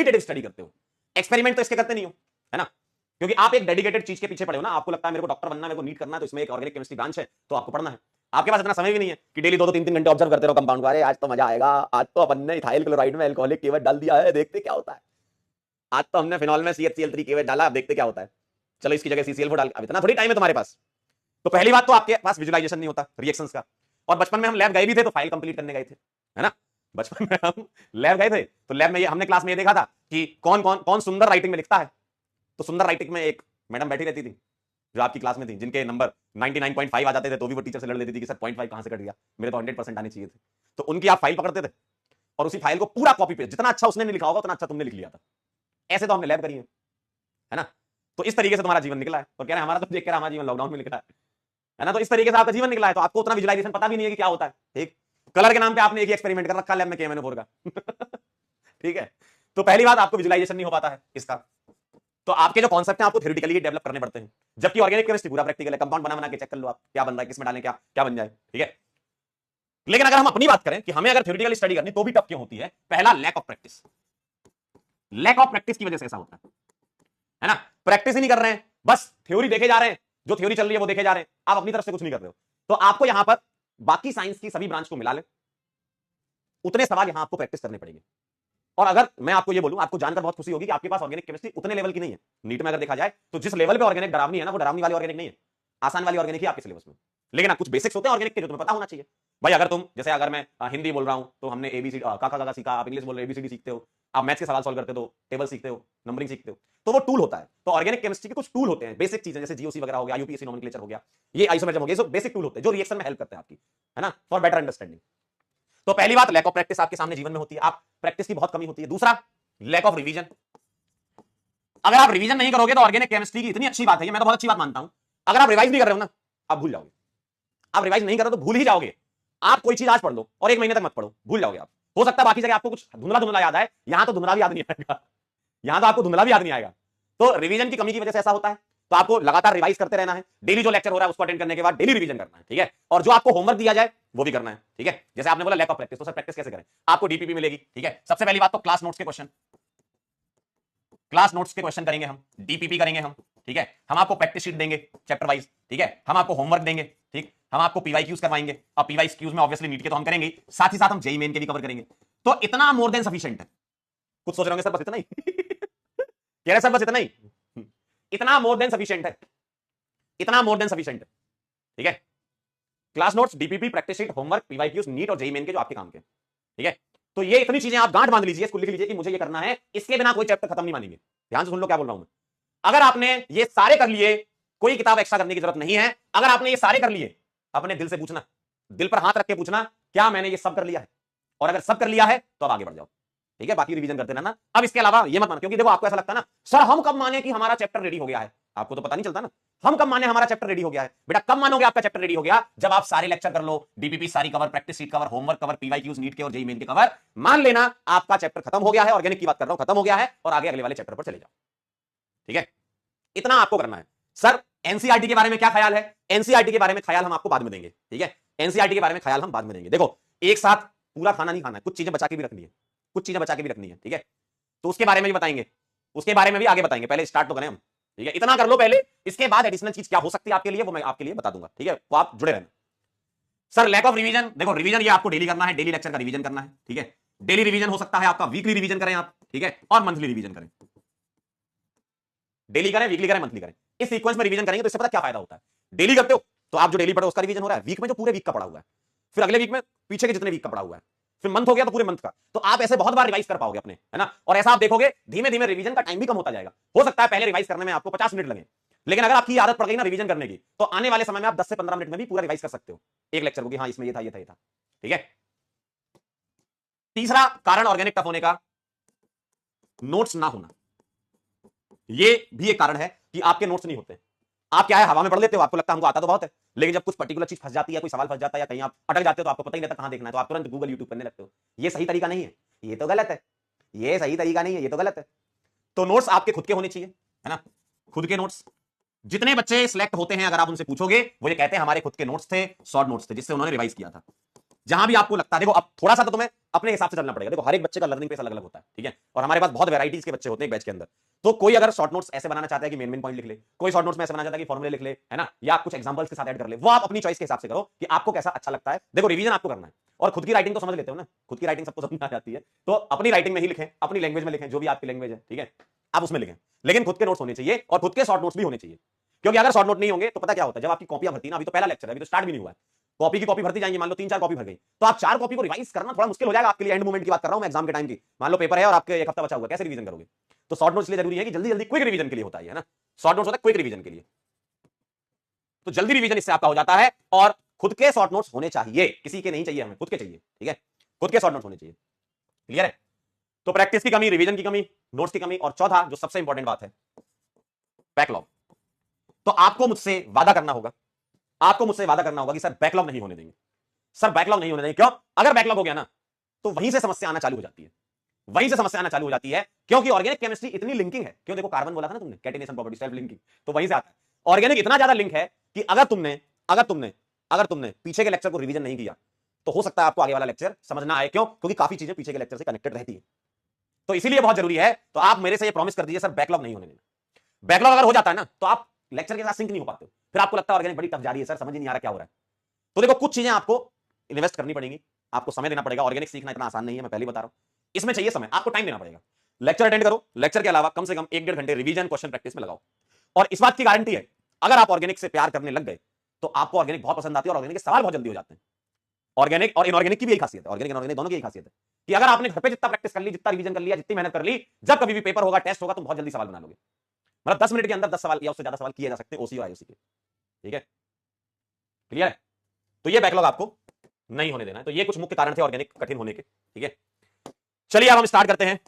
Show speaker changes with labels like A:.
A: Qualitative study करते हो, experiment तो इसके करते नहीं हो, है ना, क्योंकि आप एक डेडिकेटेड चीज के पीछे पड़े हो ना, आपको लगता है मेरे को डॉक्टर बनना है, मेरे को नीट करना है, तो इसमें एक ऑर्गेनिक केमिस्ट्री ब्रांच है तो आपको पढ़ना है। आपके पास इतना समय भी नहीं है कि डेली 2-2 3-3 घंटे ऑब्जर्व करते रहो कंपाउंड को, अरे आज तो मजा आएगा, आज तो अपन ने इथाइल क्लोराइड में अल्कोहलिक केवट डाल दिया है, देखते क्या होता है, आज तो हमने फिनॉल में CHCl3 केवट डाला, देखते क्या होता है, चलो इसकी जगह CCl4 डाल। अब इतना थोड़ी टाइम है तुम्हारे पास। तो पहली बात तो आपके पास विजुअलाइजेशन नहीं होता रिएक्शंस का। और बचपन में हम लैब गए भी थे तो फाइल कंप्लीट करने गए थे, है ना, बचपन में हम लैब गए थे तो लैब में ये हमने क्लास में ये देखा था कि कौन कौन कौन सुंदर राइटिंग में लिखता है। तो सुंदर राइटिंग में एक मैडम बैठी रहती थी जो आपकी क्लास में थी, जिनके नंबर 99.5 आ जाते थे तो भी वो टीचर से लड़ लेती थी कि सर 0.5 कहां से कट गया, मेरे तो 100% आने चाहिए थे। तो उनकी आप फाइल पकड़ते थे और उसी फाइल को पूरा कॉपी पेस्ट, जितना अच्छा उसने नहीं लिखा होगा उतना अच्छा तुमने लिख लिया था। ऐसे तो हमने लैब करी है ना। तो इस तरीके से तुम्हारा जीवन निकला है। और कह रहे हैं हमारा तो देख कर हमारा जीवन लॉकडाउन में निकला है ना। तो इस तरीके से आपका जीवन निकला है, तो आपको उतना विजुअलाइजेशन पता भी नहीं है कि क्या होता है। ठीक, कलर के नाम पे आपने एक ही एक्सपेरिमेंट कर रखा लैब में KMnO4 का ठीक है, तो पहली बात आपको विजुअलाइजेशन नहीं हो पाता है इसका। तो आपके जो कॉन्सेप्ट हैं आपको थ्योरेटिकली डेवलप करने पड़ते हैं, जबकि ऑर्गेनिक केमिस्ट्री पूरा प्रैक्टिकल है। कंपाउंड बना के चेक कर लो आप क्या बन रहा है, किसमें डालें, क्या क्या बन जाए, ठीक है। लेकिन अगर हम अपनी बात करें कि हमें अगर थ्योरेटिकली स्टडी करनी तो भी टफ क्यों होती है, पहला lack of practice. Lack of practice की वजह से ऐसा होता है ना। प्रैक्टिस ही नहीं कर रहे हैं, बस थ्योरी देखे जा रहे हैं, जो थ्योरी चल रही है वो देखे जा रहे हैं, आप अपनी तरफ से कुछ नहीं कर रहे हो। तो आपको यहां पर बाकी साइंस की सभी ब्रांच को मिला ले, उतने सवाल यहां आपको प्रैक्टिस करने पड़ेंगे। और अगर मैं आपको ये बोलूं, आपको जानकर बहुत खुशी होगी कि आपके पास ऑर्गेनिक केमिस्ट्री उतने लेवल की नहीं है। नीट में अगर देखा जाए तो जिस लेवल पे ऑर्गेनिक डरावनी है ना, वो डरावनी वाली ऑर्गेनिक नहीं है, आसान वाली ऑर्गेनिक ही आपके सिलेबस में। लेकिन कुछ बेसिक्स होते हैं ऑर्गेनिक के जो तुम्हें पता होना चाहिए। भाई अगर तुम जैसे अगर मैं हिंदी बोल रहा हूं तो हमने ABCD का सीखा, आप इंग्लिश बोल रहे हो ABCD सीखते हो, आप मैथ्स के सवाल सॉल्व करते हो तो टेबल सीखते हो, नंबरिंग सीखते हो, तो वो टूल होता है। तो ऑर्गेनिक केमिस्ट्री के कुछ टूल होते हैं, बेसिक चीजें, जैसे GOC वगैरह हो गया, IUPAC नोमेनक्लेचर हो गया, ये आइसोमेरिज्म हो गया, ये सब बेसिक टूल होते हैं जो रिएक्शन में हेल्प करते हैं आपकी, है ना, फॉर बेटर अंडरस्टैंडिंग। तो पहली बात लैक ऑफ प्रैक्टिस आपके सामने जीवन में होती है, आप प्रैक्टिस की बहुत कमी होती है। दूसरा लैक ऑफ रिवीजन। अगर आप रिवीजन नहीं करोगे तो ऑर्गेनिक केमिस्ट्री की इतनी अच्छी बात है, मैं तो बहुत अच्छी बात मानता हूं, अगर आप रिवाइज नहीं कर रहे हो ना, आप भूल जाओगे। आप रिवाइज नहीं कर रहे तो भूल ही जाओगे। आप कोई चीज आज पढ़ लो और 1 महीने तक मत पढ़ो, भूल जाओगे आप। हो सकता है बाकी जगह आपको कुछ धुंधला धुंधला याद आए, यहां तो धुंधला भी याद नहीं आएगा, यहां तो आपको धुंधला भी याद नहीं आएगा। तो रिवीजन की कमी की वजह से ऐसा होता है। तो आपको लगातार रिवाइज करते रहना है, डेली जो लेक्चर हो रहा है उसको अटेंड करने के बाद डेली रिवीजन करना है, ठीक है। और जो आपको होमवर्क दिया जाए वो भी करना है, ठीक है। जैसे आपने बोला लैक ऑफ प्रैक्टिस, तो सर प्रैक्टिस कैसे करें, आपको DPP मिलेगी, ठीक है। सबसे पहली बात तो क्लास नोट्स के क्वेश्चन, क्लास नोट्स के क्वेश्चन करेंगे हम, DPP करेंगे हम, ठीक है। हम आपको प्रैक्टिस शीट देंगे चैप्टर वाइज, ठीक है। हम आपको होमवर्क देंगे, ठीक। हम आपको PYQs करवाएंगे, और PYQs में ऑब्वियसली नीट के तो हम करेंगे, साथ ही साथ हम JEE मेन के भी कवर करेंगे। तो इतना मोर देन सफिशिएंट है। कुछ सोच रहे होंगे सर बस इतना ही कह रहे सर बस इतना ही, इतना मोर देन सफिशिएंट है, इतना मोर देन सफिशिएंट है, ठीक है। Class notes, DPP, practice sheet, homework, PYQs, NEET और JEE मेन के जो आपके काम के, ठीक है। तो ये इतनी चीजें आप गांठ बांध लीजिए, इसको लिख लीजिए कि मुझे ये करना है, इसके बिना कोई चैप्टर खत्म नहीं मानेंगे। ध्यान से सुन लो क्या बोल रहा हूं मैं। अगर आपने ये सारे कर लिए, कोई किताब एक्स्ट्रा करने की जरूरत नहीं है। अगर आपने ये सारे कर लिए, अपने दिल से पूछना, दिल पर हाथ रख के पूछना, क्या मैंने ये सब कर लिया है, और अगर सब कर लिया है तो अब आगे बढ़ जाओ, ठीक है। बाकी रिवीजन करते रहना। अब इसके अलावा ये मत मानो, क्योंकि देखो आपको ऐसा लगता है ना सर हम कब माने कि हमारा चैप्टर रेडी हो गया है, आपको तो पता नहीं चलता ना, हम कब माने हमारा चैप्टर रेडी हो गया है। बेटा कब मानोगे आपका चैप्टर रेडी हो गया, जब आप सारे लेक्चर कर लो, DPP सारी cover, practice sheet cover, homework cover, PYQs NEET के और JEE मेन के कवर, मान लेना आपका चैप्टर खत्म हो गया है, ऑर्गेनिक की बात कर रहा हूं, खत्म हो गया है, और आगे अगले वाले चैप्टर पर चले जाओ, ठीक है। इतना आपको करना है। सर NCERT के बारे में क्या ख्याल है, NCERT के बारे में ख्याल हम आपको बाद में देंगे, ठीक है। NCERT के बारे में ख्याल हम बाद में देंगे। देखो एक साथ पूरा खाना नहीं खाना है, कुछ चीजें बचा के भी रखनी है, कुछ चीजें बचा के भी रखनी है, ठीक है। तो उसके बारे में भी बताएंगे, उसके बारे में भी आगे बताएंगे, पहले स्टार्ट तो करें हम, ठीक है। इतना कर लो पहले, इसके बाद एडिशनल चीज क्या हो सकती है आपके लिए वो मैं आपके लिए बता दूंगा, ठीक है। वो आप जुड़े रहना। सर लैक ऑफ रिवीजन, देखो रिवीजन ये आपको डेली करना है, डेली लेक्चर का रिवीजन करना है, ठीक है। डेली रिवीजन हो सकता है आपका वीकली रिवीजन करें आप, ठीक है, और मंथली रिवीजन करें, डेली करें, वीकली करें, मंथली करें। इस सीक्वेंस में रिवीजन करेंगे तो इससे पता क्या फायदा होता है। डेली करते हो तो आप जो डेली पढ़ो उसका रिवीजन हो रहा है, वीक में जो पूरे वीक का पढ़ा हुआ है, फिर अगले वीक में पीछे के जितने वीक का पढ़ा हुआ है, फिर मंथ हो गया तो पूरे मंथ का। तो आप ऐसे बहुत बार रिवाइज कर पाओगे अपने, है ना। और ऐसा आप देखोगे धीमे धीमे रिवीजन का टाइम भी कम होता जाएगा। हो सकता है पहले रिवाइज करने में आपको 50 मिनट लगे, लेकिन अगर आपकी आदत पड़ गई ना रिवीजन करने की, तो आने वाले समय में आप 10 से 15 मिनट में भी पूरा रिवाइज कर सकते हो एक लेक्चर को, कि हाँ इसमें ये था, ये था, ये था, ठीक है। तीसरा कारण ऑर्गेनिक टफ होने का, नोट्स ना होना। ये भी एक कारण है कि आपके नोट्स नहीं होते। आप क्या है हवा में पढ़ लेते हो, आपको लगता है हमको आता तो बहुत है, लेकिन जब कुछ पर्टिकुलर चीज फंस जाती है, कोई सवाल फंस जाता है या कहीं आप अटक जाते हो तो आपको पता ही नहीं रहता कहां देखना है, तो आप तुरंत गूगल यूट्यूब करने लगते हो। ये सही तरीका नहीं है, ये तो गलत है, ये सही तरीका नहीं है, ये तो गलत है। तो नोट्स आपके खुद के होने चाहिए, है ना, खुद के नोट्स। जितने बच्चे सिलेक्ट होते हैं अगर आप उनसे पूछोगे वो ये कहते हैं हमारे खुद के नोट्स थे, शॉर्ट नोट्स थे जिससे उन्होंने रिवाइज किया था। जहां भी आपको लगता है, देखो अब थोड़ा सा तो तुम्हें अपने हिसाब से चलना पड़ेगा। देखो हर एक बच्चे का लर्निंग पेस अलग अलग होता है, ठीक है, और हमारे पास बहुत वैराइटीज के बच्चे होते हैं बैच के अंदर। तो कोई अगर शॉर्ट नोट्स ऐसे बनाना चाहता है कि मेन मेन पॉइंट लिख ले, कोई शॉर्ट नोट्स में ऐसे बनाना चाहता है कि फॉर्मूले लिख ले, है ना, या कुछ एग्जांपल्स के साथ ऐड कर ले, वो आप अपनी चॉइस के हिसाब से करो कि आपको कैसा अच्छा लगता है। देखो रिवीजन आपको करना है, और खुद की राइटिंग तो समझ लेते हो ना, खुद की राइटिंग सबको समझ आ जाती है, तो अपनी राइटिंग में ही लिखें, अपनी लैंग्वेज में लिखें, जो भी आपकी लैंग्वेज है, ठीक है, आप उसमें लिखें। लेकिन खुद के नोट्स होने चाहिए और खुद के शॉर्ट नोट्स भी होने चाहिए, क्योंकि अगर शॉर्ट नोट नहीं होंगे तो पता क्या होता है, जब आपकी कॉपियां भरती ना, अभी तो पहला लेक्चर है, अभी तो स्टार्ट भी नहीं हुआ है, कॉपी की कॉपी भरती जाएंगी, मान लो 3-4 कॉपी भर गई, तो आप 4 कॉपी को रिवाइज करना थोड़ा मुश्किल हो जाएगा आपके लिए। एंड मोमेंट की बात कर रहा हूं मैं, एग्जाम के टाइम की, मान लो पेपर है और आपके एक हफ्ता बचा हुआ, कैसे रिवीजन करोगे? तो शॉर्ट नोट्स इसलिए जरूरी है कि जल्दी जल्दी क्विक रिवीजन के लिए होता है ना, शॉर्ट नोट्स होता है क्विक रिवीजन के लिए, तो जल्दी रिवीजन इससे आपका हो जाता है। और खुद के शॉर्ट नोट्स होने चाहिए, किसी के नहीं चाहिए, हमें खुद के चाहिए, ठीक है, खुद के शॉर्ट नोट्स होने चाहिए। क्लियर है? तो प्रैक्टिस की कमी, रिवीजन की कमी, नोट्स की कमी, और चौथा जो सबसे इंपॉर्टेंट बात है, बैकलॉग। तो आपको मुझसे वादा करना होगा, आपको मुझसे वादा करना होगा कि सर बैकलॉग नहीं होने देंगे, सर बैकलॉग नहीं होने देंगे। क्यों? अगर बैकलॉग हो गया ना, तो वहीं से समस्या आना चालू हो जाती है, वहीं से समस्या आना चालू हो जाती है, क्योंकि ऑर्गेनिक केमिस्ट्री इतनी लिंकिंग है। क्यों? देखो कार्बन बोला था ना तुमने, कैटिनेशन प्रॉपर्टी, सेल्फ लिंकिंग, तो वहीं से आता है। ऑर्गेनिक इतना ज्यादा लिंक है कि अगर तुमने पीछे के लेक्चर को रिवीजन नहीं किया, तो हो सकता है आपको आगे वाला लेक्चर समझ ना आए। क्यों? क्योंकि काफी चीजें पीछे के लेक्चर से कनेक्टेड रहती है। तो इसीलिए बहुत जरूरी है, तो आप मेरे से ये प्रॉमिस कर दीजिए, सर बैकलॉग नहीं होने देना। बैकलॉग अगर हो जाता है ना, तो आप लेक्चर के साथ सिंक नहीं हो पाते, फिर आपको लगता है ऑर्गेनिक बड़ी टफ जा रही है, सर समझ ही नहीं आ रहा क्या हो रहा है। तो देखो कुछ चीजें आपको इन्वेस्ट करनी पड़ेंगी, आपको समय देना पड़ेगा। ऑर्गेनिक सीखना इतना आसान नहीं है, मैं पहले बता रहा हूं, इसमें चाहिए समय, आपको टाइम देना पड़ेगा। लेक्चर अटेंड करो, लेक्चर के अलावा कम से कम 1-1.5 घंटे रिवीजन क्वेश्चन प्रैक्टिस में लगाओ। और इस बात की गारंटी है, अगर आप ऑर्गेनिक से प्यार करने लग गए, तो आपको ऑर्गेनिक बहुत पसंद आती है, और ऑर्गेनिक के सवाल बहुत जल्दी हो जाते हैं। ऑर्गेनिक और इनऑर्गेनिक की भी यही खासियत है, ऑर्गेनिक इनऑर्गेनिक दोनों की यही खासियत है कि अगर आपने घर पे जितना प्रैक्टिस कर ली, जितना रिवीजन कर लिया, जितनी मेहनत कर ली, जब कभी भी पेपर होगा, टेस्ट होगा, तुम बहुत जल्दी सवाल बना लोगे। मतलब 10 मिनट के अंदर 10 सवाल या उससे ज्यादा सवाल किए जा सकते हैं ओसी और आईओसी के, ठीक है, क्लियर है? तो ये बैकलॉग आपको नहीं होने देना है। तो ये कुछ मुख्य कारण थे ऑर्गेनिक कठिन होने के, ठीक है। चलिए अब हम स्टार्ट करते हैं